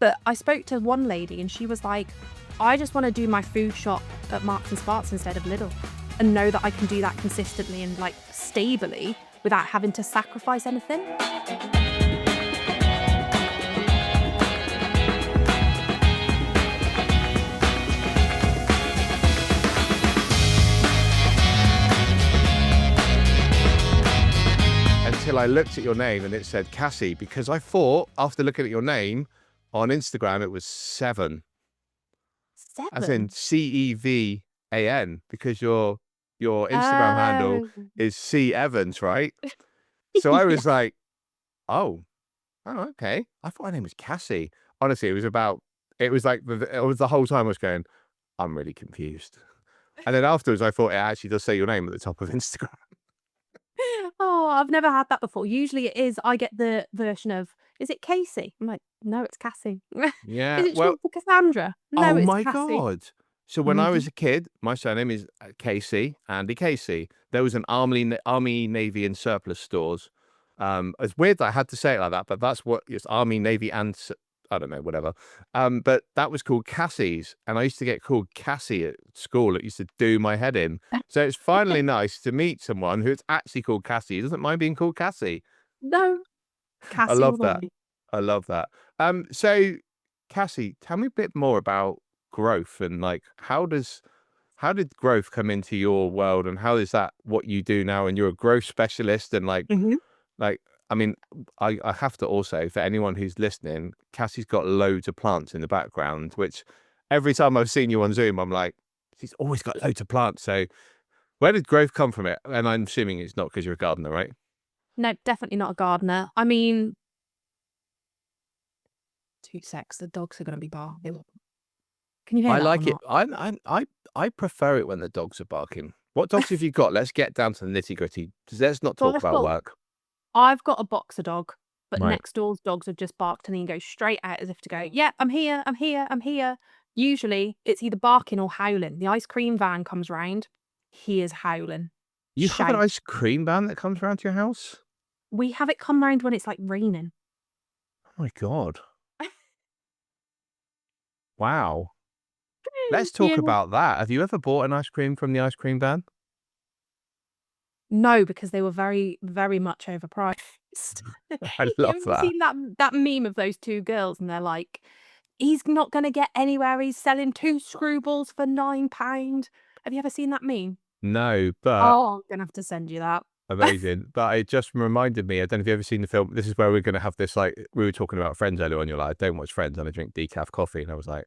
But I spoke to one lady and she was like, I just want to do my food shop at Marks and Sparks instead of Lidl and know that I can do that consistently and like stably without having to sacrifice anything. Until I looked at your name and it said Cassie, because I thought after looking at your name on Instagram it was Seven, as in Cevan, because your Instagram handle is C Evans, right? So I was like, oh, okay. I thought her name was Cassie. Honestly, it was the whole time I was going, I'm really confused. And then afterwards I thought it actually does say your name at the top of Instagram. Oh, I've never had that before. Usually it is, I get the version of, is it Casey? I'm like, no, it's Cassie. Yeah, Is it well, short for Cassandra? No, oh it's my Cassie. God. So when I was a kid, my surname is Casey, Andy Casey. There was an Army, Navy and surplus stores. It's weird that I had to say it like that, but that's what it's Army, Navy and I don't know, whatever. But that was called Cassie's, and I used to get called Cassie at school. It used to do my head in. So it's finally nice to meet someone who's actually called Cassie, who doesn't mind being called Cassie. No, Cassie. I love that. I love that. So Cassie, tell me a bit more about growth and like how did growth come into your world, and how is that what you do now? And you're a growth specialist, and like I mean, I have to also, for anyone who's listening, Cassie's got loads of plants in the background, which every time I've seen you on Zoom, I'm like, she's always got loads of plants. So where did growth come from it? And I'm assuming it's not because you're a gardener, right? No, definitely not a gardener. I mean, 2 secs, the dogs are going to be barking. Can you hear I that like or it. not? I prefer it when the dogs are barking. What dogs have you got? Let's get down to the nitty gritty. Let's not talk about work. I've got a boxer dog, but Right. next door's dogs have just barked and he goes straight out as if to go, yeah, I'm here, I'm here, I'm here. Usually it's either barking or howling. The ice cream van comes round, he is howling. You have an ice cream van that comes around to your house? We have it come round when it's like raining. Oh my God. Wow. Let's talk about that. Have you ever bought an ice cream from the ice cream van? No, because they were very, very much overpriced. I love You've that. seen that meme of those two girls and they're like, he's not going to get anywhere. He's selling 2 screwballs for £9. Have you ever seen that meme? No, but Oh, I'm going to have to send you that. amazing. But it just reminded me, I don't know if you've ever seen the film. This is where we're going to have this, like, we were talking about Friends earlier on. You're like, I don't watch Friends and I drink decaf coffee. And I was like,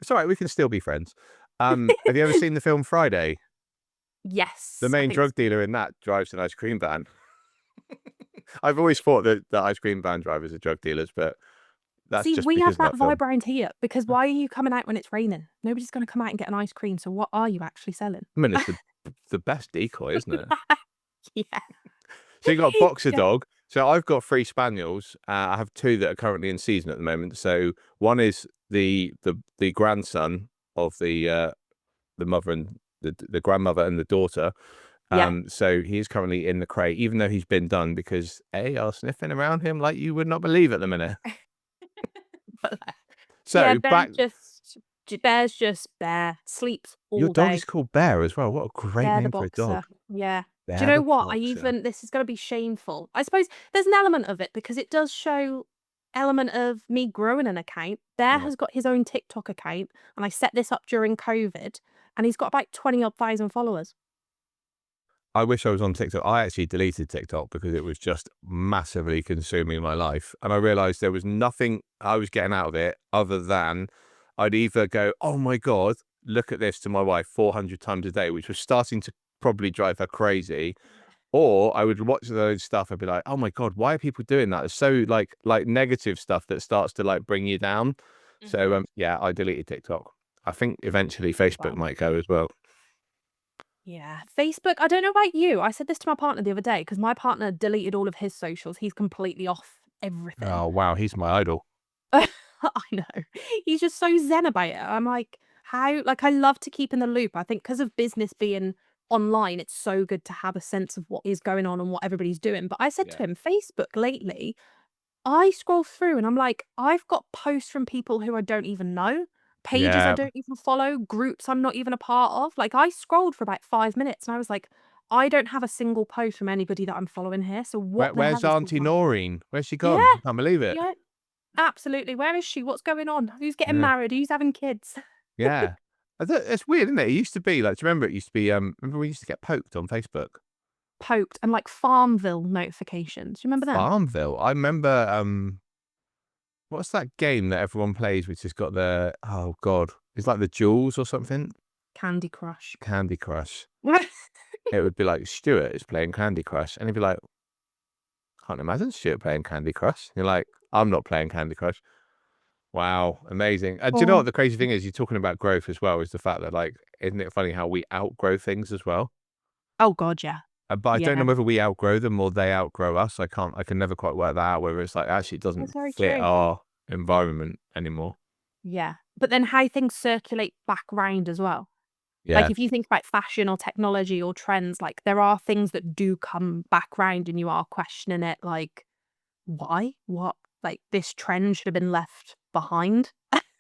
it's all right, we can still be friends. Have you ever seen the film Friday? Yes. The main drug dealer in that drives an ice cream van. I've always thought that the ice cream van drivers are drug dealers, but that's See, just we because have that of that film. vibe around here because why are you coming out when it's raining? Nobody's going to come out and get an ice cream. So what are you actually selling? I mean, it's the best decoy, isn't it? Yeah. So you got a boxer dog. So I've got 3 spaniels. I have 2 that are currently in season at the moment. So one is the grandson of the mother and the grandmother and the daughter. So he's currently in the crate, even though he's been done because they are sniffing around him like you would not believe at the minute. So yeah, Bear's just Bear. Sleeps all your dog day. is called Bear as well. What a great Bear the name for a dog. boxer. Yeah. Bear Do you know the what? boxer. This is going to be shameful. I suppose there's an element of it because it does show element of me growing an account. Bear has got his own TikTok account and I set this up during COVID and he's got about 20-odd thousand followers. I wish I was on TikTok. I actually deleted TikTok because it was just massively consuming my life. And I realized there was nothing I was getting out of it other than I'd either go, oh my God, look at this to my wife 400 times a day, which was starting to probably drive her crazy. Or I would watch those stuff and be like, oh my God, why are people doing that? It's so like negative stuff that starts to like bring you down. So yeah, I deleted TikTok. I think eventually Facebook might go as well. Yeah, Facebook. I don't know about you. I said this to my partner the other day because my partner deleted all of his socials. He's completely off everything. Oh, wow. He's my idol. I know. He's just so zen about it. I'm like, how? Like, I love to keep in the loop. I think because of business being online, it's so good to have a sense of what is going on and what everybody's doing. But I said to him, Facebook lately, I scroll through and I'm like, I've got posts from people who I don't even know, pages I Yeah. don't even follow, groups I'm not even a part of. Like, I scrolled for about 5 minutes and I was like, I don't have a single post from anybody that I'm following here, so what the hell Where's is going Auntie on? Noreen? Where's she Yeah, gone? I can't believe it. yeah, absolutely. Where is she? What's going on? Who's getting Yeah. married? Who's having kids? Yeah. It's weird, isn't it? It used to be like, do you remember it used to be, remember we used to get poked on Facebook? Poked and like Farmville notifications. Do you remember them? Farmville. I remember, what's that game that everyone plays which has got the, oh God, it's like the Jewels or something? Candy Crush. Candy Crush. It would be like, Stuart is playing Candy Crush. And he'd be like, can't imagine Stuart playing Candy Crush. You're like, I'm not playing Candy Crush. Wow, amazing. Do you know what Oh. the crazy thing is? You're talking about growth as well, is the fact that, like, isn't it funny how we outgrow things as well? Oh god, yeah. But I don't know Yeah. whether we outgrow them or they outgrow us. I can never quite work that out, whether it's like, actually it That's doesn't very fit true. our environment anymore. Yeah. But then how things circulate back round as well. Like, Yeah. if you think about fashion or technology or trends, like, there are things that do come back round and you are questioning it, like, "Why? What?" Like, this trend should have been left behind.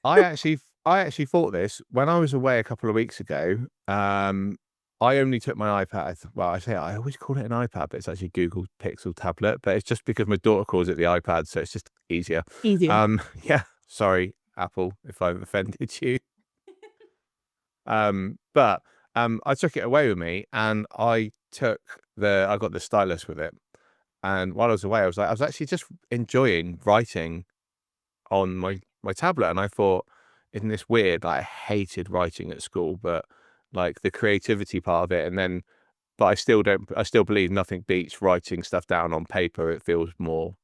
I actually thought this when I was away a couple of weeks ago. I only took my iPad. Well, I say I always call it an iPad, but it's actually Google Pixel tablet. But it's just because my daughter calls it the iPad, so it's just easier. Easier. Yeah. Sorry, Apple, if I've offended you. But I took it away with me, and I got the stylus with it. And while I was away, I was actually just enjoying writing on my tablet, and I thought, isn't this weird? Like, I hated writing at school, but like the creativity part of it, and then, but I still don't. I still believe nothing beats writing stuff down on paper. It feels more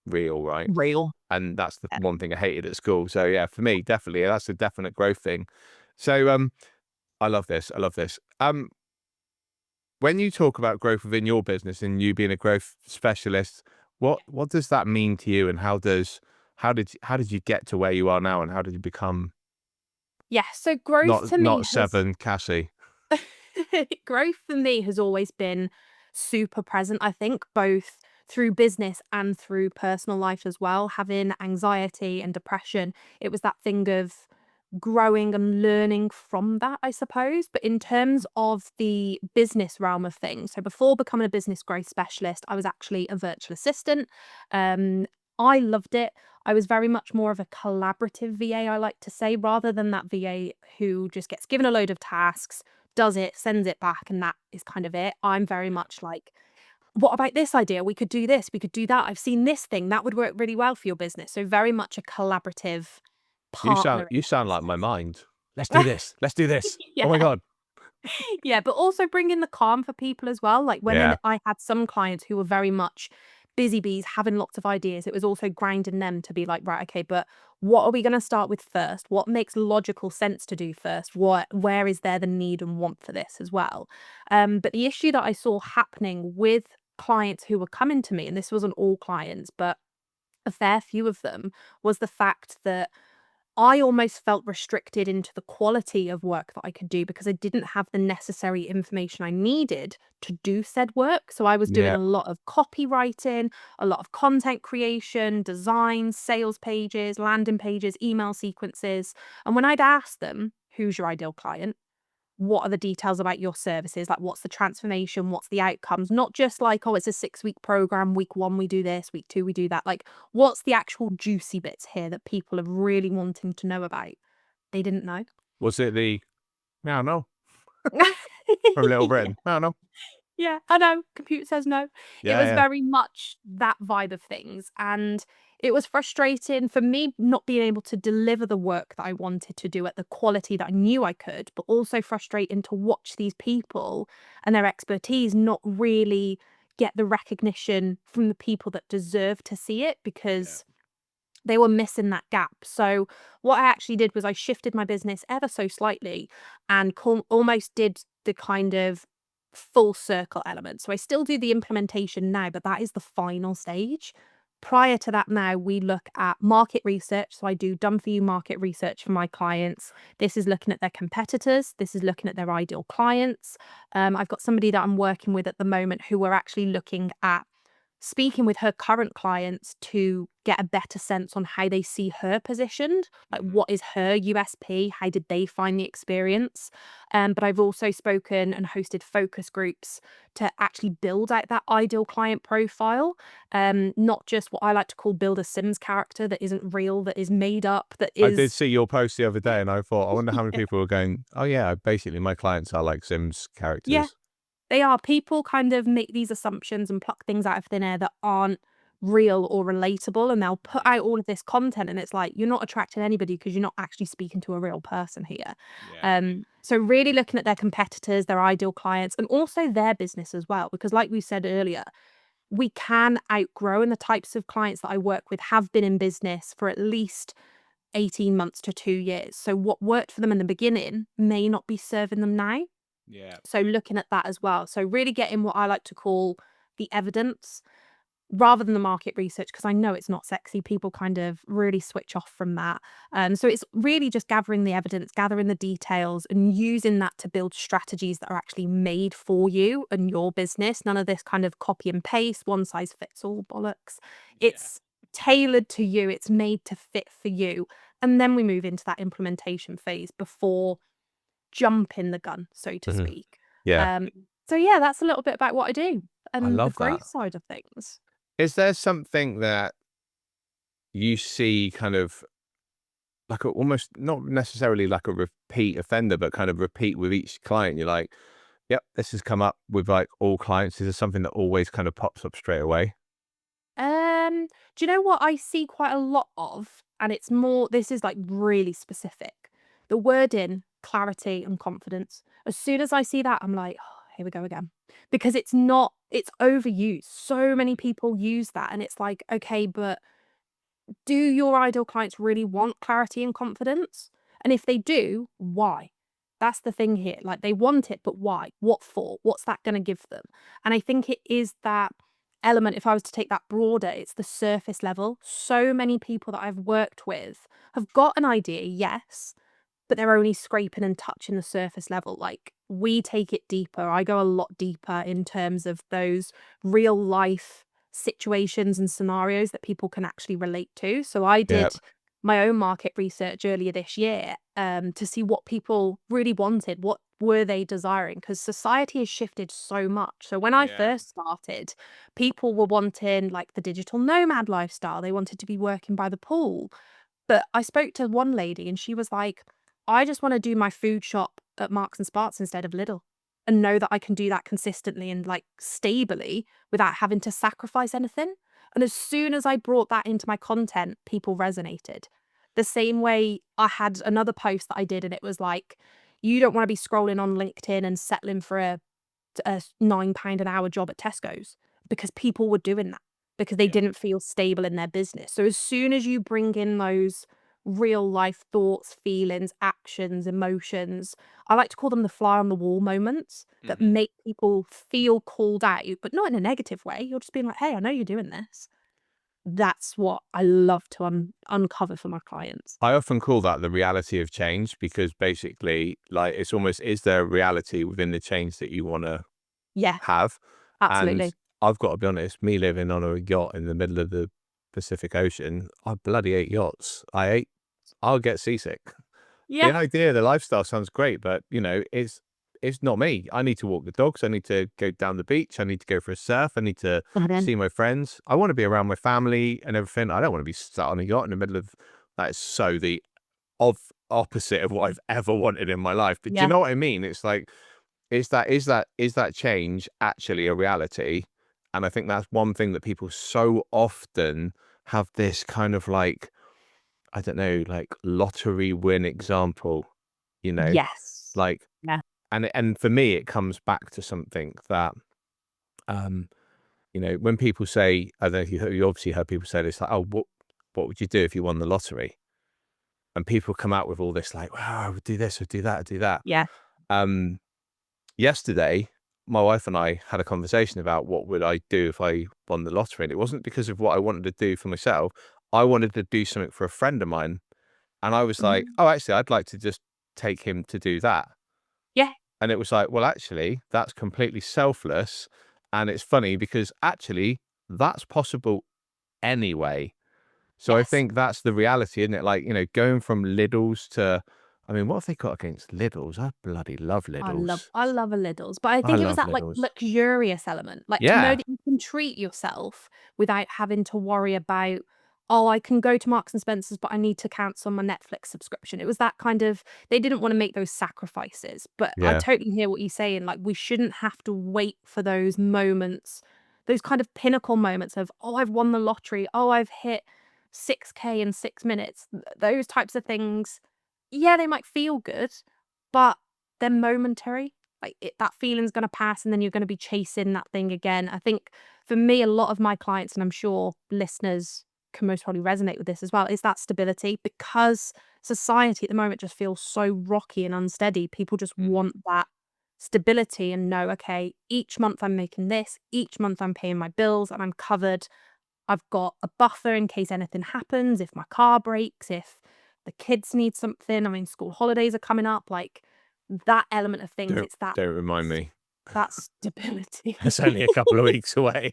real, right? Real. And that's the Yeah. one thing I hated at school. So yeah, for me, definitely, that's a definite growth thing. So I love this. I love this. When you talk about growth within your business and you being a growth specialist, what does that mean to you, and how did you get to where you are now, and how did you become Yeah, so growth to me not has seven Cassie? growth for me has always been super present, I think, both through business and through personal life as well. Having anxiety and depression, it was that thing of growing and learning from that, I suppose. But in terms of the business realm of things, so before becoming a business growth specialist, I was actually a virtual assistant. Um, I loved it. I was very much more of a collaborative VA, I like to say, rather than that VA who just gets given a load of tasks, does it, sends it back, and that is kind of it. I'm very much like, what about this idea? We could do this, we could do that. I've seen this thing that would work really well for your business. So very much a collaborative partner You in sound that like my sense. mind. Let's do this. Let's do this. Oh my Yeah. god. Yeah, but also bring in the calm for people as well. Like Yeah. I had some clients who were very much busy bees, having lots of ideas, it was also grinding them to be like, right, okay, but what are we going to start with first? What makes logical sense to do first? Where is there the need and want for this as well? But the issue that I saw happening with clients who were coming to me, and this wasn't all clients, but a fair few of them, was the fact that I almost felt restricted into the quality of work that I could do because I didn't have the necessary information I needed to do said work. So I was doing Yeah. a lot of copywriting, a lot of content creation, design, sales pages, landing pages, email sequences. And when I'd ask them, who's your ideal client? What are the details about your services? Like, what's the transformation? What's the outcomes? Not just like, oh, it's a 6-week program. Week 1, we do this. Week 2, we do that. Like, what's the actual juicy bits here that people are really wanting to know about? They didn't know. Was it the no no from Little Yeah. Britain? No no. Yeah, I know. Computer says no. It Yeah was yeah. very much that vibe of things. And it was frustrating for me not being able to deliver the work that I wanted to do at the quality that I knew I could, but also frustrating to watch these people and their expertise not really get the recognition from the people that deserve to see it Yeah. because they were missing that gap. So what I actually did was I shifted my business ever so slightly and almost did the kind of full circle element. So I still do the implementation now, but that is the final stage. Prior to that now, we look at market research. So I do done for you market research for my clients. This is looking at their competitors. This is looking at their ideal clients. I've got somebody that I'm working with at the moment who we're actually looking at speaking with her current clients to get a better sense on how they see her positioned, like what is her USP, how did they find the experience. But I've also spoken and hosted focus groups to actually build out that ideal client profile, not just what I like to call build a Sims character that isn't real, that is made up, that I did is see your post the other day, and I thought, I wonder how many people were going, "Oh yeah, basically my clients are like Sims yeah. characters." They are. People kind of make these assumptions and pluck things out of thin air that aren't real or relatable, and they'll put out all of this content, and it's like, you're not attracting anybody because you're not actually speaking to a real person here. Yeah. So really looking at their competitors, their ideal clients, and also their business as well, because like we said earlier, we can outgrow, and the types of clients that I work with have been in business for at least 18 months to 2 years. So what worked for them in the beginning may not be serving them now. Yeah. So looking at that as well. So really getting what I like to call the evidence rather than the market research, because I know it's not sexy. People kind of really switch off from that. So it's really just gathering the evidence, gathering the details, and using that to build strategies that are actually made for you and your business. None of this kind of copy and paste, one size fits all bollocks. Yeah. It's tailored to you, it's made to fit for you. And then we move into that implementation phase before jumping the gun, so to Mhm. speak. Yeah. Um, so yeah, that's a little bit about what I do I and the love that. growth side of things. Is there something that you see kind of like a, almost not necessarily like a repeat offender, but kind of repeat with each client? You're like, yep, this has come up with like all clients. Is there something that always kind of pops up straight away? Do you know what I see quite a lot of? And it's more, this is like really specific. The wording, clarity and confidence. As soon as I see that, I'm like, oh, here we go again. Because it's not, it's overused. So many people use that. And it's like, okay, but do your ideal clients really want clarity and confidence? And if they do, why? That's the thing here. Like they want it, but why? What for? What's that going to give them? And I think it is that element. If I was to take that broader, it's the surface level. So many people that I've worked with have got an idea, yes, but they're only scraping and touching the surface level. Like we take it deeper. I go a lot deeper in terms of those real life situations and scenarios that people can actually relate to. So I Yeah. did my own market research earlier this year to see what people really wanted. What were they desiring? Because society has shifted so much. So when I Yeah. first started, people were wanting like the digital nomad lifestyle. They wanted to be working by the pool. But I spoke to one lady and she was like, I just want to do my food shop at Marks and Sparks instead of Lidl and know that I can do that consistently and like stably without having to sacrifice anything. And as soon as I brought that into my content, people resonated. The same way I had another post that I did and it was like, you don't want to be scrolling on LinkedIn and settling for a £9 an hour job at Tesco's, because people were doing that because they Yeah. didn't feel stable in their business. So as soon as you bring in those real life thoughts, feelings, actions, emotions, I like to call them the fly on the wall moments that Mhm. make people feel called out, but not in a negative way. You're just being like, hey, I know you're doing this. That's what I love to uncover for my clients. I often call that the reality of change because basically, like, it's almost, is there a reality within the change that you want to Yeah, have? And absolutely. I've got to be honest, me living on a yacht in the middle of the Pacific Ocean, I bloody hate yachts. I'll get seasick. The Yeah. idea, the lifestyle sounds great, but you know, it's not me. I need to walk the dogs. I need to go down the beach. I need to go for a surf. I need to Got in. see my friends. I want to be around my family and everything. I don't want to be sat on a yacht in the middle of that. Is so the of opposite of what I've ever wanted in my life. But do you Yeah. know what I mean? It's like, is that change actually a reality? And I think that's one thing that people so often have this kind of like, I don't know, like lottery win example, you know, Yes. like, Yeah. and for me, it comes back to something that, um, you know, when people say, I don't know if you obviously heard people say this, like, oh, what would you do if you won the lottery? And people come out with all this, like, wow, I would do this, I would do that, I would do that. Yeah. Um, Yesterday, my wife and I had a conversation about what would I do if I won the lottery. And it wasn't because of what I wanted to do for myself. I wanted to do something for a friend of mine. And I was like, Mm. oh, actually, I'd like to just take him to do that. Yeah. And it was like, well, actually, that's completely selfless. And it's funny because actually, that's possible anyway. So I Yes. think that's the reality, isn't it? Like, going from Lidl's to, I mean, what have they got against Lidl's? I bloody love Lidl's. I love a Lidl's, but I I think it was love that, like, Lidl's. luxurious element, like, to know Yeah. that you can treat yourself without having to worry about, "Oh, I can go to Marks& and Spencer's, but I need to cancel my Netflix subscription." It was that kind of they didn't wanna make those sacrifices, but I Yeah. totally hear what you're saying, like, we shouldn't have to wait for those moments, those kind of pinnacle moments of, "Oh, I've won the lottery. Oh, I've hit 6K in 6 minutes." Those types of things, yeah, they might feel good, but they're momentary. Like, that feeling's gonna pass, and then you're gonna be chasing that thing again. I think for me, a lot of my clients, and I'm sure listeners can most probably resonate with this as well, is that stability. Because society at the moment just feels so rocky and unsteady, people just Mhm. want that stability and know, "Okay, each month I'm making this, each month I'm paying my bills, and I'm covered. I've got a buffer in case anything happens, if my car breaks, if the kids need something. I mean, school holidays are coming up, like, that element of things, Don't it's that don't remind me. that stability. It's only a couple of weeks away.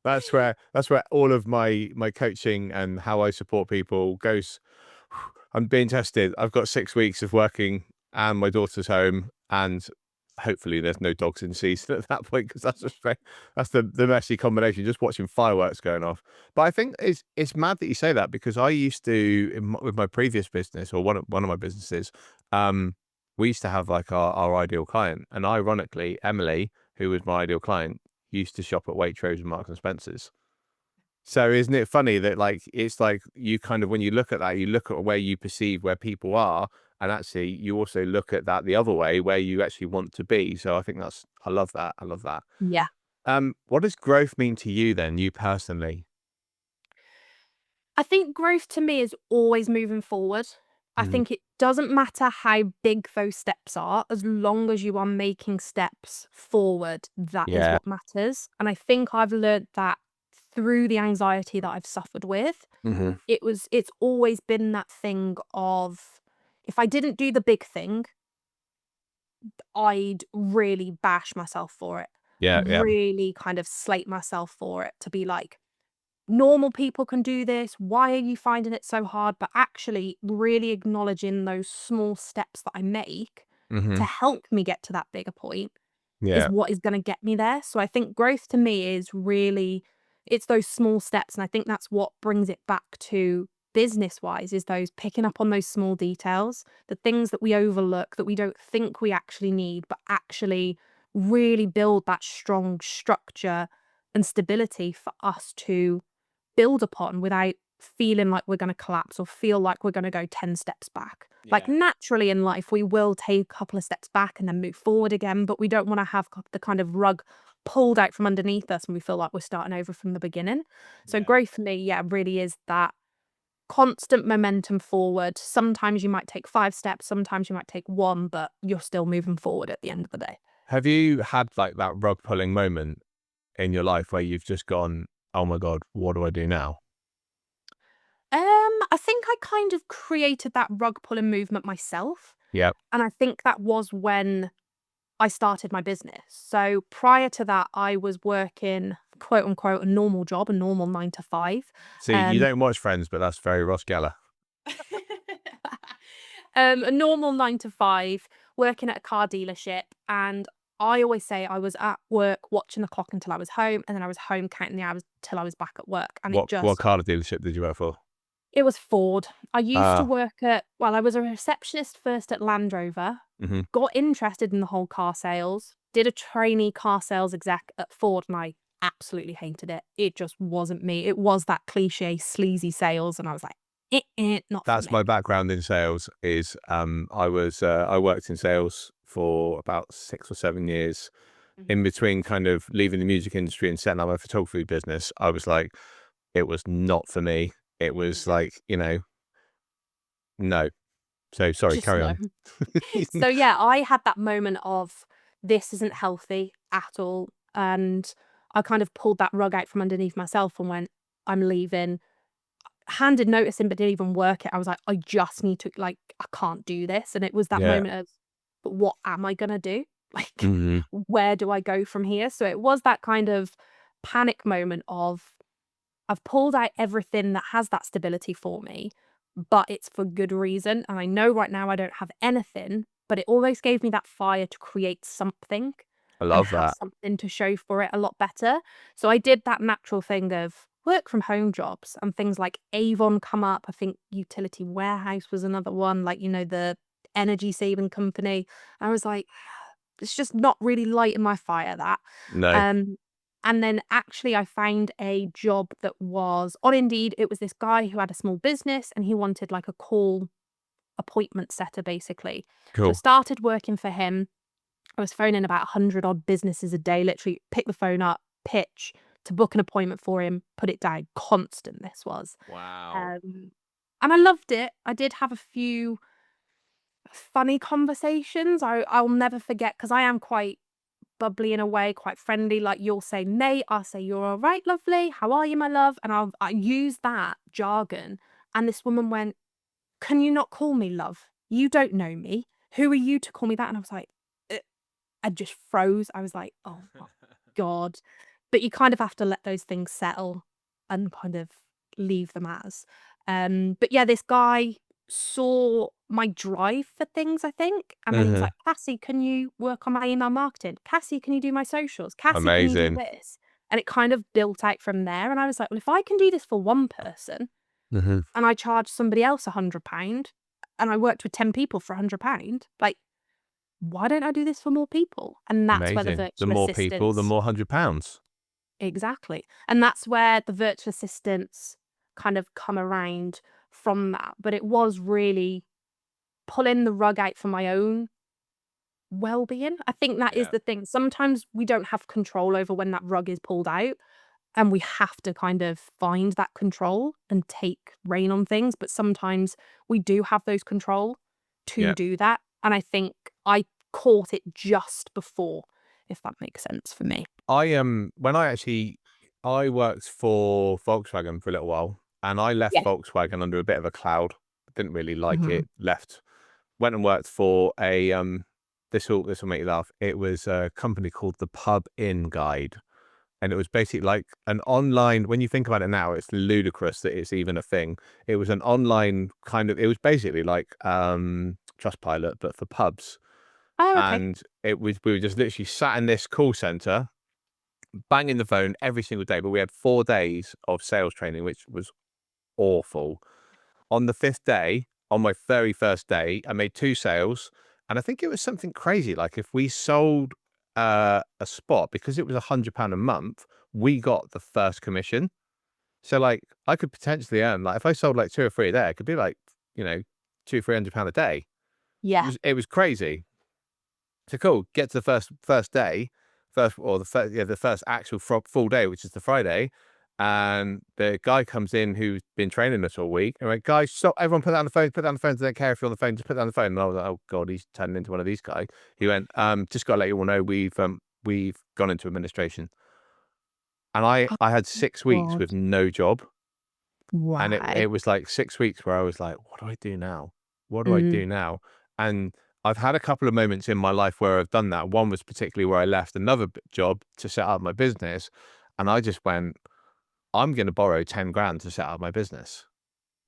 That's where all of my coaching and how I support people goes. I'm being tested. I've got 6 weeks of working and my daughter's home, and hopefully there's no dogs in season at that point, because that's the messy combination. Just watching fireworks going off. But I think it's mad that you say that, because I used to with my previous business, or one of my businesses, um, we used to have like our ideal client, and ironically, Emily, who was my ideal client, used to shop at Waitrose and Marks and Spencers. So isn't it funny that, like, it's like you kind of, when you look at that, you look at where you perceive where people are, and actually you also look at that the other way, where you actually want to be. So I think I love that. I love that. Yeah. What does growth mean to you then, you personally? I think growth to me is always moving forward. I Mhm. think it doesn't matter how big those steps are, as long as you are making steps forward, that is Yeah. what matters. And I think I've learnt that through the anxiety that I've suffered with. Mhm. It's always been that thing of, if I didn't do the big thing, I'd really bash myself for it. Yeah, yeah. Really kind of slate myself for it, to be like, normal people can do this. Why are you finding it so hard? But actually, really acknowledging those small steps that I make to Mhm. help me get to that bigger point is Yeah. what is going to get me there. So I think growth to me is really, it's those small steps, and I think that's what brings it back to business wise, is those picking up on those small details, the things that we overlook, that we don't think we actually need, but actually really build that strong structure and stability for us to build upon without feeling like we're going to collapse or feel like we're going to go 10 steps back. Like, Yeah. naturally in life, we will take a couple of steps back and then move forward again, but we don't want to have the kind of rug pulled out from underneath us and we feel like we're starting over from the beginning. So, Yeah. growth for me, yeah, really is that constant momentum forward. Sometimes you might take 5 steps, sometimes you might take one, but you're still moving forward at the end of the day. Have you had like that rug pulling moment in your life where you've just gone, "Oh my God, what do I do now?" I think I kind of created that rug pulling movement myself. Yep. And I think that was when I started my business. So prior to that, I was working, quote unquote, a normal job, a normal 9 to 5. See, you Um, don't watch Friends, but that's very Ross Geller. a normal 9 to 5, working at a car dealership. And I always say I was at work watching the clock until I was home, and then I was home counting the hours till I was back at work. And What car dealership did you work for? it was Ford. I used to Ah. work at, well, I was a receptionist first at Land Rover, Mhm. got interested in the whole car sales, did a trainee car sales exec at Ford, and I absolutely hated it. It just wasn't me. It was that cliche sleazy sales, and I was like, not for That's me." my background in sales. Is I worked in sales for about 6 or 7 years. In Mhm. between kind of leaving the music industry and setting up my photography business, I was like, it was not for me. It was Yeah. like, no. So sorry, Just carry no. on. So, yeah, I had that moment of, this isn't healthy at all, and I kind of pulled that rug out from underneath myself and went, "I'm leaving." Handed notice in, but didn't even work it. I was like, "I just need to, like, I can't do this." And it was that Yeah. moment of, "But what am I gonna do? Like, Mhm. where do I go from here?" So it was that kind of panic moment of I've pulled out everything that has that stability for me, but it's for good reason. And I know right now I don't have anything, but it always gave me that fire to create something I and love have that. something to show for it a lot better. So I did that natural thing of work from home jobs and things like Avon come up. I think Utility Warehouse was another one, like, the energy saving company. I was like, it's just not really lighting my fire, that. No, Um, and then actually I found a job that was on Indeed. It was this guy who had a small business and he wanted like a call appointment setter, basically. So I cool. started working for him. I was phoning about 100 odd businesses a day, literally pick the phone up, pitch to book an appointment for him, put it down. Constant, this was. Wow. And I loved it. I did have a few funny conversations. I'll never forget because I am quite bubbly in a way, quite friendly. Like, you'll say, "Nate," I'll say, "You're all right, lovely. How are you, my love?" And I use that jargon. And this woman went, "Can you not call me love? You don't know me. Who are you to call me that?" And I was like, I just froze. I was like, "Oh my God." But you kind of have to let those things settle and kind of leave them as. But yeah, this guy saw my drive for things, I think. And then he was Mhm. like, "Cassie, can you work on my email marketing? Cassie, can you do my socials? Cassie, can you do Amazing. this?" And it kind of built out from there. And I was like, well, if I can do this for one person Mhm. and I charge somebody else £100 and I worked with 10 people for £100, like, why don't I do this for more people? And that's where the Amazing. The virtual more people, the assistants more £100. exactly. And that's where the virtual assistants kind of come around from that. But it was really pulling the rug out for my own well-being. I think that is Yeah. the thing. Sometimes we don't have control over when that rug is pulled out, and we have to kind of find that control and take rein on things. But sometimes we do have those control to Yeah. do that. And I think I caught it just before, if that makes sense for me. When I worked for Volkswagen for a little while, and I left Yeah. Volkswagen under a bit of a cloud. Didn't really like Mhm. it. Left. Went and worked for a this will make you laugh. It was a company called the Pub Inn Guide. And it was basically like an online, when you think about it now, it's ludicrous that it's even a thing. It was an online it was basically like Trustpilot, but for pubs. Oh, okay. And we were just literally sat in this call center, banging the phone every single day. But we had 4 days of sales training, which was awful. On the fifth day, on my very first day, I made 2 sales. And I think it was something crazy. Like, if we sold a spot, because it was £100 a month, we got the first commission. So, like, I could potentially earn, like, if I sold like 2 or 3 a day, it could be like, £200-300 a day. Yeah. It was crazy. So cool. Get to the first day, the first actual full day, which is the Friday, and the guy comes in who's been training us all week. And went, "Guys, stop! Everyone, put down the phone. Put down the phones. I don't care if you're on the phone. Just put down the phone." And I was like, "Oh God, he's turning into one of these guys." He went, "Just got to let you all know we've gone into administration." And I had 6 weeks God. with no job, and Wow. it was like 6 weeks where I was like, "What do I do now? What do I Mm. do now?" And I've had a couple of moments in my life where I've done that. One was particularly where I left another job to set up my business, and I just went, "I'm going to borrow 10 grand to set up my business."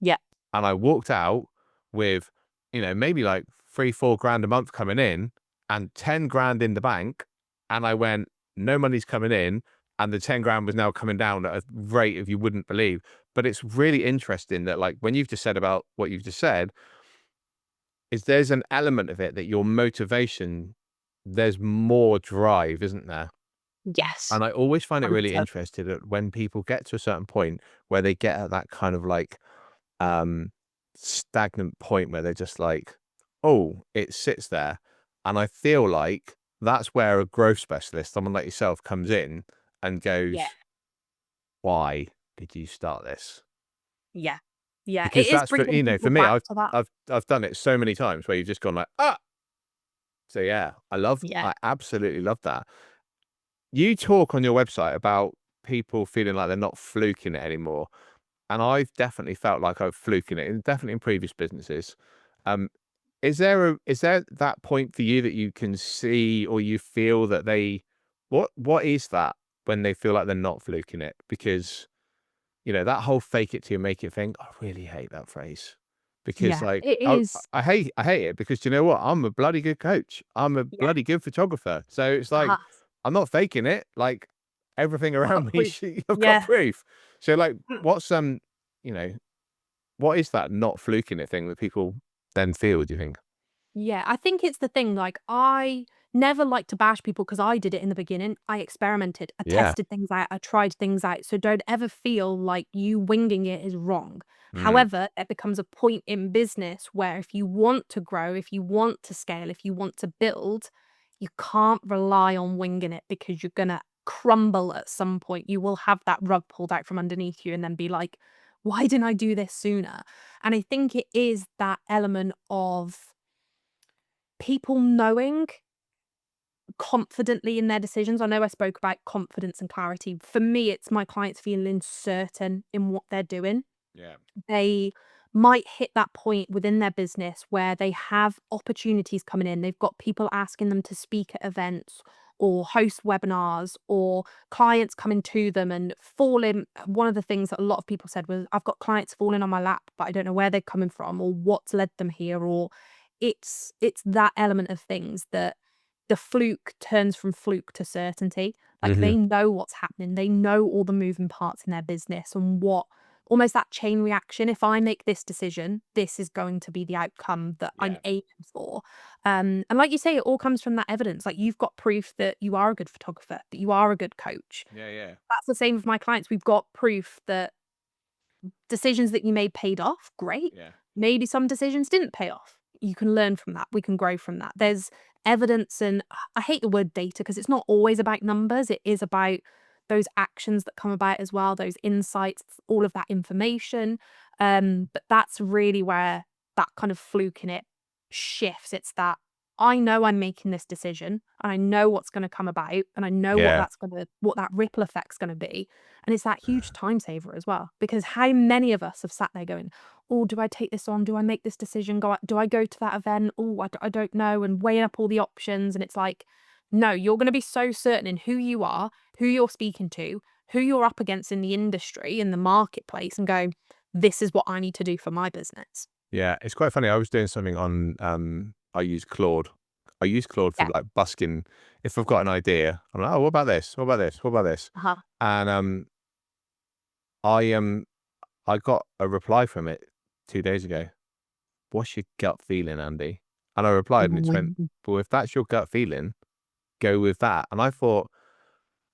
Yeah. And I walked out with, maybe like 3-4 grand a month coming in and 10 grand in the bank. And I went, no money's coming in. And the 10 grand was now coming down at a rate of you wouldn't believe. But it's really interesting that, like, when you've just said about what you've just said, is there's an element of it that your motivation, there's more drive, isn't there? Yes. And I always find it really 100%. interesting that when people get to a certain point where they get at that kind of like um, stagnant point where they're just like, oh, it sits there. And I feel like that's where a growth specialist, someone like yourself, comes in and Yeah. goes, why did you start this? Yeah. Yeah. It Because is that's bringing for people me, back I've to that. I've I've done it so many times where you've just gone like, ah. So yeah, Yeah. I absolutely love that. You talk on your website about people feeling like they're not fluking it anymore. And I've definitely felt like I've fluking it, and definitely in previous businesses. Um, is there that point for you that you can see or you feel that what is that? when they feel like they're not fluking it, because that whole fake it till you make it thing, I really hate that phrase. Because, Yeah, like, it I is. I hate it, because do you know what? I'm a bloody good coach. I'm a Yeah. bloody good photographer. So it's like, Uh-huh. I'm not faking it. Like, everything I've got around me, proof. I've got Yeah. proof. So, like, Mm. what's, you know, what is that not fluking it thing that people then feel, do you think? Yeah, I think it's the thing, like, I never like to bash people because I did it in the beginning. I experimented, I Yeah. tested things out, I tried things out, so don't ever feel like you winging it is wrong. Mm. However, it becomes a point in business where if you want to grow, if you want to scale, if you want to build, you can't rely on winging it because you're gonna crumble at some point. You will have that rug pulled out from underneath you and then be like, "Why didn't I do this sooner?" And I think it is that element of people knowing confidently in their decisions. I know I spoke about confidence and clarity. For me, it's my clients feeling certain in what they're doing. Yeah. They might hit that point within their business where they have opportunities coming in. They've got people asking them to speak at events or host webinars, or clients coming to them and falling. One of the things that a lot of people said was, I've got clients falling on my lap, but I don't know where they're coming from or what's led them here. Or it's that element of things that the fluke turns from fluke to certainty. Like, Hmm. they know what's happening. They know all the moving parts in their business and what almost that chain reaction. If I make this decision, this is going to be the outcome that I'm Yeah. aiming for. And like you say, it all comes from that evidence. Like, you've got proof that you are a good photographer, that you are a good coach. Yeah. Yeah. That's the same with my clients. We've got proof that decisions that you made paid off, great. Yeah. Maybe some decisions didn't pay off. You can learn from that. We can grow from that. There's evidence, and I hate the word data because it's not always about numbers. It is about those actions that come about as well, those insights, all of that information. But that's really where that kind of fluke in it shifts. It's that I know I'm making this decision and I know what's going to come about and I know Yeah. what that ripple effect's going to be. And it's that huge time saver as well, because how many of us have sat there going, "Oh, do I take this on? Do I make this decision? Do I go to that event? Oh, I don't know," and weighing up all the options. And it's like, no, you're going to be so certain in who you are, who you're speaking to, who you're up against in the industry, in the marketplace, and go, this is what I need to do for my business. Yeah, it's quite funny. I was doing something on, I use Claude. I use Claude for Yeah. like busking. If I've got an idea, I'm like, oh, what about this? What about this? What about this? Uh-huh. And I I got a reply from it 2 days ago. What's your gut feeling, Andy? And I replied, and it went, Mm. well, if that's your gut feeling, go with that. And I thought,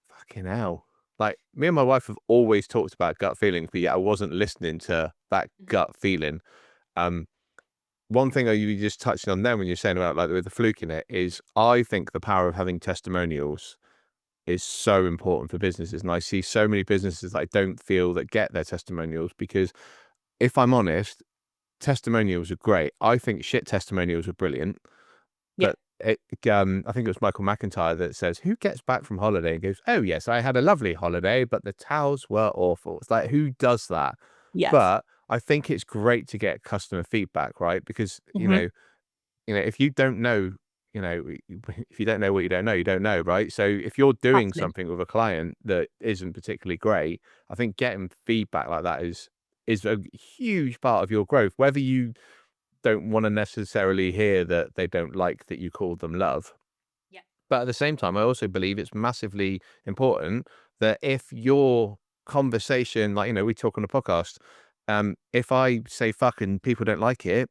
fucking hell. Like, me and my wife have always talked about gut feelings, but yet I wasn't listening to that Mhm. gut feeling. Um, One thing that you just touched on then when you're saying about like with the fluke in it is, I think the power of having testimonials is so important for businesses. And I see so many businesses that I don't feel that get their testimonials, because if I'm honest, testimonials are great. I think shit testimonials are brilliant. Yeah. But I think it was Michael McIntyre that says, who gets back from holiday and goes, oh yes, I had a lovely holiday, but the towels were awful. It's like, who does that? Yes. But I think it's great to get customer feedback, right? Because, Mhm. if you don't know, if you don't know what you don't know, you don't know, right? So if you're doing Absolutely. something with a client that isn't particularly great, I think getting feedback like that is a huge part of your growth. Whether you don't want to necessarily hear that they don't like that you called them love, Yeah. but at the same time, I also believe it's massively important that if your conversation, like, we talk on a podcast, if I say fuck and people don't like it,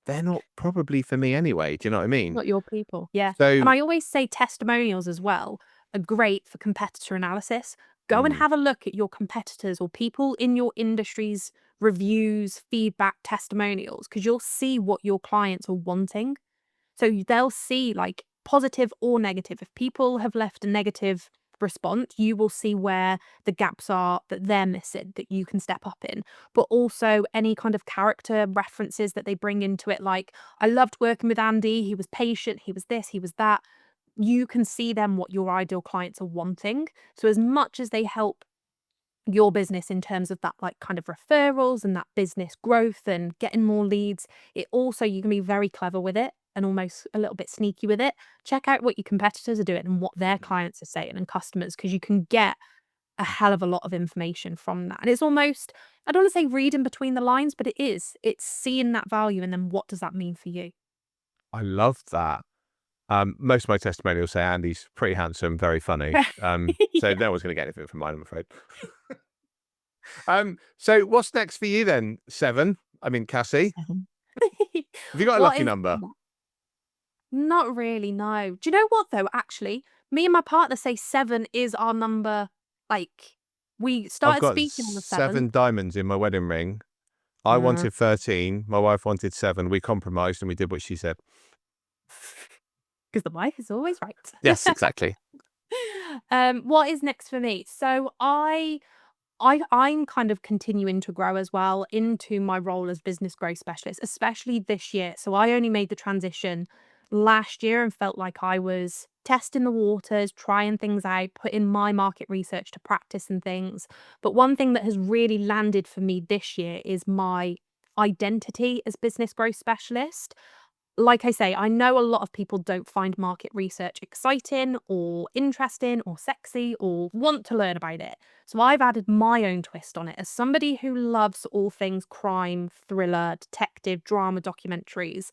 they're not probably for me anyway. Do you know what I mean? Not your people. Yeah. And So, I always say testimonials as well are great for competitor analysis. Go and mm, have a look at your competitors or people in your industry's reviews, feedback, testimonials, because you'll see what your clients are wanting. So they'll see, like, positive or negative. If people have left a negative response, you will see where the gaps are that they're missing that you can step up in. But also any kind of character references that they bring into it, like, I loved working with Andy, he was patient, he was this, he was that. You can see them what your ideal clients are wanting. So as much as they help your business in terms of that like kind of referrals and that business growth and getting more leads. It also, you can be very clever with it and almost a little bit sneaky with it. Check out what your competitors are doing and what their clients are saying and customers, because you can get a hell of a lot of information from that. And it's almost, I don't want to say reading between the lines, but it is. It's seeing that value and then what does that mean for you? I love that. Most of my testimonials say Andy's pretty handsome, very funny. So Yeah. no one's going to get anything from mine, I'm afraid. So what's next for you then? 7. I mean, Cassie, 7. have you got a What lucky is number? Not really, no. Do you know what though, actually? Me and my partner say 7 is our number, like, we I've started got speaking on the 7th. 7 diamonds in my wedding ring. I Mm. wanted 13. My wife wanted 7. We compromised and we did what she said. 'Cause the wife is always right. Yes, exactly. What is next for me? So I'm kind of continuing to grow as well into my role as business growth specialist, especially this year. So I only made the transition last year and felt like I was testing the waters, trying things out, putting my market research to practice and things. But one thing that has really landed for me this year is my identity as business growth specialist. Like I say, I know a lot of people don't find market research exciting or interesting or sexy or want to learn about it. So I've added my own twist on it as somebody who loves all things crime, thriller, detective, drama documentaries.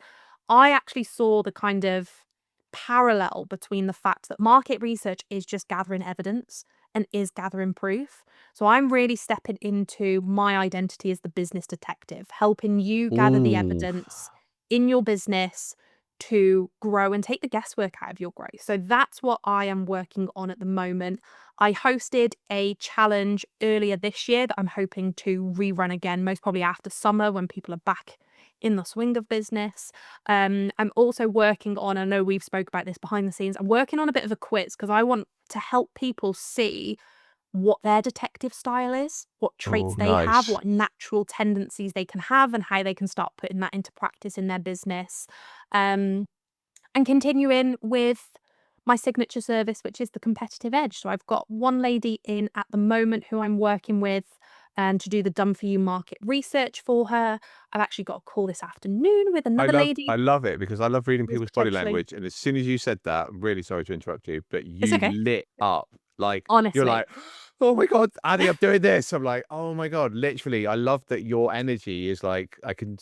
I actually saw the kind of parallel between the fact that market research is just gathering evidence and is gathering proof. So I'm really stepping into my identity as the business detective, helping you gather the Ooh. evidence in your business to grow and take the guesswork out of your growth. So that's what I am working on at the moment. I hosted a challenge earlier this year that I'm hoping to rerun again, most probably after summer when people are back in the swing of business. I'm also working on, I know we've spoke about this behind the scenes, I'm working on a bit of a quiz because I want to help people see what their detective style is, what traits Oh, they have, nice. what natural tendencies they can have, and how they can start putting that into practice in their business. Um, and continuing with my signature service, which is the competitive edge. So I've got one lady in at the moment who I'm working with and to do the done for you market research for her. I've actually got a call this afternoon with I another love lady I love it because I love reading who's people's body potentially, language, and as soon as you said that, I'm really sorry to interrupt you, but it's you okay, lit up. Like, you're honestly. like, "Oh my god, Andy, I'm doing this." I'm like, "Oh my god." Literally, I love that your energy is like, I can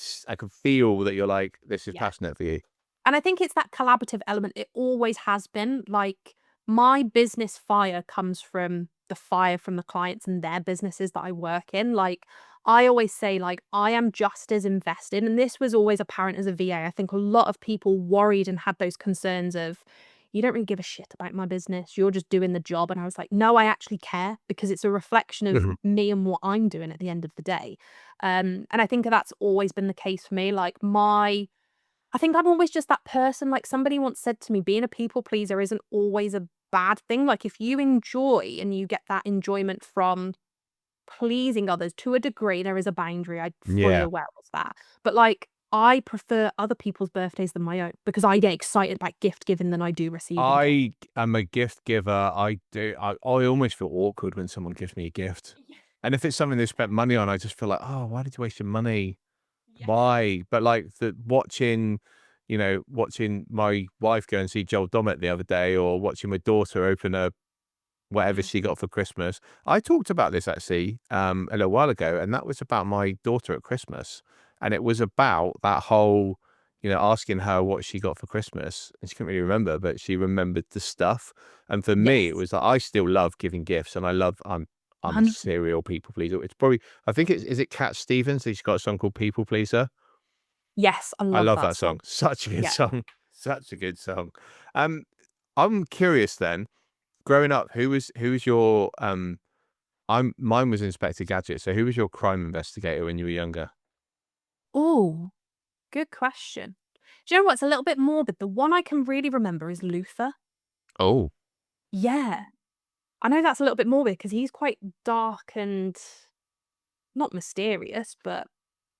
feel that you're like, "This is Yeah. passionate for you." And I think it's that collaborative element. It always has been. Like, my business fire comes from the fire from the clients and their businesses that I work in. Like, I always say, like, I am just as invested. And this was always apparent as a VA. I think a lot of people worried and had those concerns of, you don't really give a shit about my business. You're just doing the job. And I was like, no, I actually care because it's a reflection of Mhm. me and what I'm doing at the end of the day. And I think that's always been the case for me. Like, I think I'm always just that person, like, somebody once said to me, being a people pleaser isn't always a bad thing. Like, if you enjoy and you get that enjoyment from pleasing others to a degree, there is a boundary, I'm fully Yeah. aware of that. But, like, I prefer other people's birthdays than my own because I get excited about gift giving than I do receiving gift. I am a gift giver. I almost feel awkward when someone gives me a gift. Yeah. And if it's something they spent money on, I just feel like, "Oh, why did you waste your money?" Yeah. Why? But like the watching, watching my wife go and see Joel Dommett the other day, or watching my daughter open a whatever Mm. she got for Christmas. I talked about this actually a little while ago, and that was about my daughter at Christmas, and it was about that whole, asking her what she got for Christmas, and she couldn't really remember, but she remembered the stuff. And for me, it Yes. was like I still love giving gifts, and I'm a 100%. serial people pleaser. It's probably I think it's is it Cat Stevens? She's got a song called People Pleaser. Yes, I I love love that that song. song. Such a good Yeah. song. Such a good song. Um, I'm curious then, growing up, who was your mine was Inspector Gadget, so who was your crime investigator when you were younger? Oh, good question. Do you know what's a little bit morbid? The one I can really remember is Luther. Oh, Yeah. I know that's a little bit morbid because he's quite dark and not mysterious, but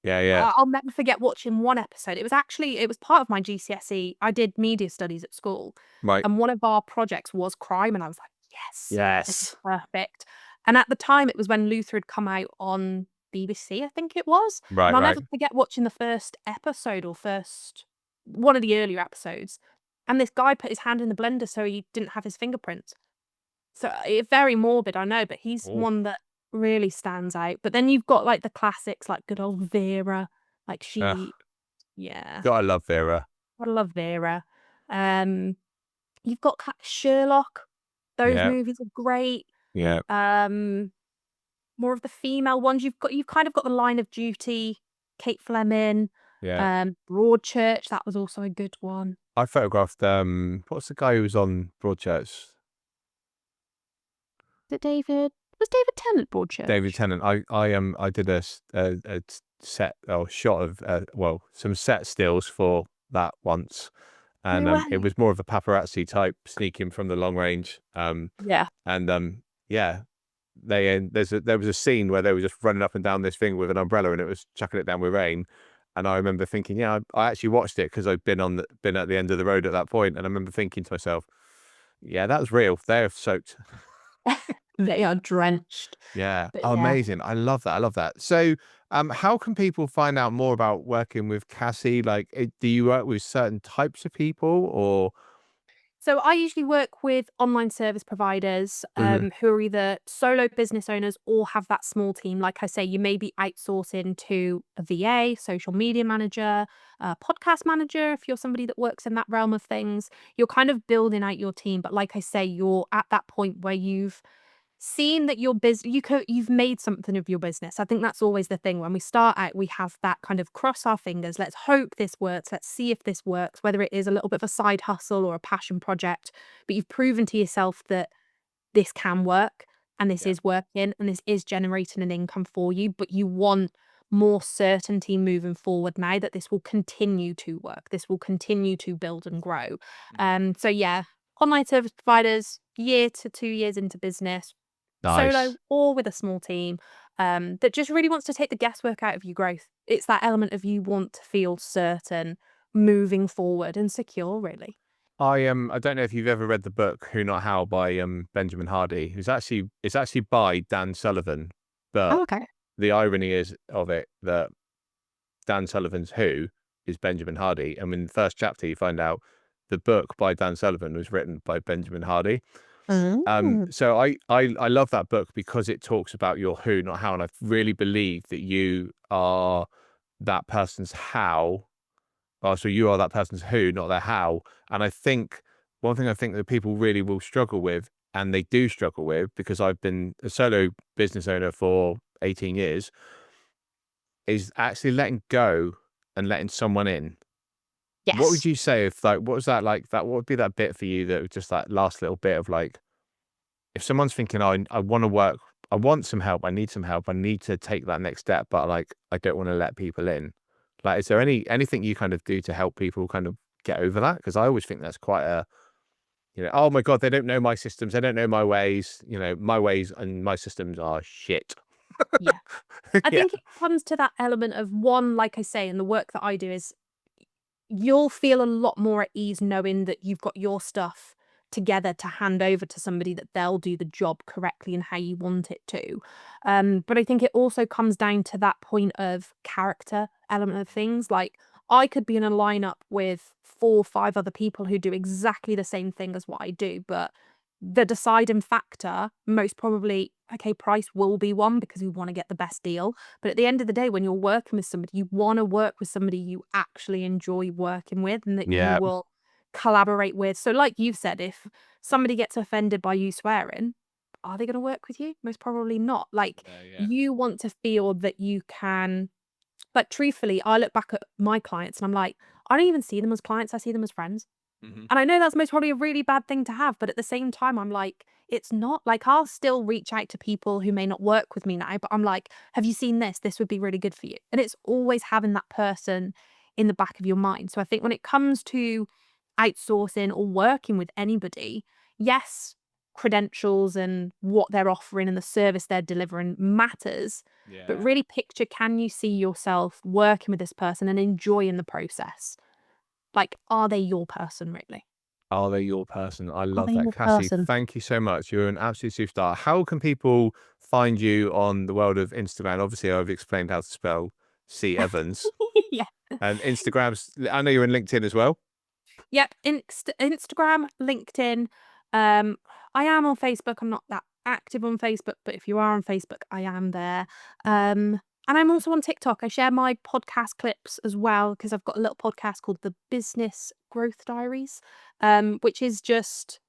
yeah, yeah. I'll never forget watching one episode. It was part of my GCSE. I did media studies at school, Right. and one of our projects was crime, and I was like, "Yes, this is Yes. perfect." And at the time, it was when Luther had come out on BBC, I think it was. And Right, I'll right. never forget watching the first episode or first one of the earlier episodes. And this guy put his hand in the blender so he didn't have his fingerprints. So it's very morbid, I know, but he's Oh, one that really stands out. But then you've got like the classics, like good old Vera. Like ugh, yeah, gotta love Vera. I love Vera. Um, you've got Sherlock. Those Yeah, movies are great. yeah, Um, more of the female ones. You've kind of got the Line of Duty, Kate Fleming, yeah. Broadchurch. That was also a good one. I photographed, what's the guy who was on Broadchurch? Is it David? Was David Tennant David Broadchurch? Tennant. I did a set or shot of, well, some set stills for that once. And No it way. was more of a paparazzi type sneaking from the long range. Yeah. And yeah, there was a scene where they were just running up and down this thing with an umbrella, and it was chucking it down with rain. And I remember thinking, yeah, I actually watched it because I'd been at the end of the road at that point, and I remember thinking to myself, yeah, that was real. They're soaked. They are drenched. Yeah. But Oh, yeah. amazing. I love that. I love that. So, how can people find out more about working with Cassie? Like, do you work with certain types of people or? So I usually work with online service providers Mhm. who are either solo business owners or have that small team. Like I say, you may be outsourcing to a VA, social media manager, a podcast manager, if you're somebody that works in that realm of things. You're kind of building out your team. But like I say, you're at that point where you've seeing that your you've made something of your business. I think that's always the thing. When we start out, we have that kind of cross our fingers. Let's hope this works. Let's see if this works, whether it is a little bit of a side hustle or a passion project. But you've proven to yourself that this can work and this Yeah. is working and this is generating an income for you. But you want more certainty moving forward now that this will continue to work. This will continue to build and grow. Mhm. So yeah, online service providers, year to 2 years into business, solo Nice. or with a small team, that just really wants to take the guesswork out of your growth. It's that element of you want to feel certain moving forward and secure, really. I don't know if you've ever read the book Who Not How by Benjamin Hardy. It's actually by Dan Sullivan, but Oh, okay. the irony is of it that Dan Sullivan's Who is Benjamin Hardy, and in the first chapter you find out the book by Dan Sullivan was written by Benjamin Hardy. Oh. So I love that book because it talks about your who, not how, and I really believe that you are that person's how. Oh, so you are that person's who, not their how. And I think one thing I think that people really will struggle with, and they do struggle with, because I've been a solo business owner for 18 years, is actually letting go and letting someone in. What would Yes. you say if like what was that like that what would be that bit for you that was just that last little bit of like if someone's thinking, "Oh, I wanna work, I want some help, I need to take that next step, but, like, I don't wanna let people in." Like, is there anything you kind of do to help people kind of get over that? Because I always think that's quite a, "Oh my god, they don't know my systems, they don't know my ways, my ways and my systems are shit." Yeah. I Yeah. think it comes to that element of one, like I say, and the work that I do is you'll feel a lot more at ease knowing that you've got your stuff together to hand over to somebody that they'll do the job correctly and how you want it to. But I think it also comes down to that point of character element of things. Like I could be in a lineup with 4 or 5 other people who do exactly the same thing as what I do, but the deciding factor, most probably, okay, price will be one because we want to get the best deal. But at the end of the day, when you're working with somebody, you want to work with somebody you actually enjoy working with and that you Yeah. will collaborate with. So, like you've said, if somebody gets offended by you swearing, are they going to work with you? Most probably not. Like, Yeah. you want to feel that you can, like, truthfully, I look back at my clients and I'm like, I don't even see them as clients, I see them as friends. Mhm. And I know that's most probably a really bad thing to have, but at the same time, I'm like, it's not. Like, I'll still reach out to people who may not work with me now, but I'm like, have you seen this? This would be really good for you. And it's always having that person in the back of your mind. So I think when it comes to outsourcing or working with anybody, yes, credentials and what they're offering and the service they're delivering matters, but Yeah. really picture, can you see yourself working with this person and enjoying the process? Like, are they your person, really? Are they your person? I Are love they that. your Cassie, person? thank you so much. You're an absolute superstar. How can people find you on the world of Instagram, obviously I've explained how to spell C Evans. Yeah. And Instagram's, I know you're in LinkedIn as well. Yep. Instagram, LinkedIn. I am on Facebook. I'm not that active on Facebook, but if you are on Facebook, I am there. And I'm also on TikTok. I share my podcast clips as well because I've got a little podcast called the Business Growth Diaries, which is just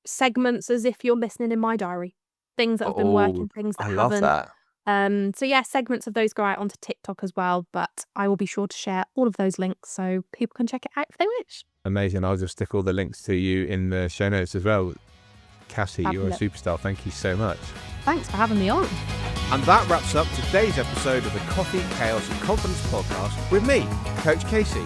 segments as if you're listening in my diary. Things that have been Oh, working, things that I love haven't. that. So yeah, segments of those go out onto TikTok as well, but I will be sure to share all of those links so people can check it out if they wish. Amazing. I'll just stick all the links to you in the show notes as well. Cassie, you're a Fabulous. superstar. Thank you so much. Thanks for having me on. And that wraps up today's episode of the Coffee, Chaos and Confidence podcast with me, Coach Casey.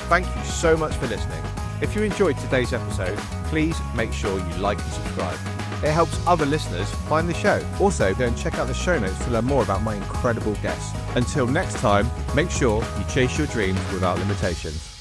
Thank you so much for listening. If you enjoyed today's episode, please make sure you like and subscribe. It helps other listeners find the show. Also, go and check out the show notes to learn more about my incredible guests. Until next time, make sure you chase your dreams without limitations.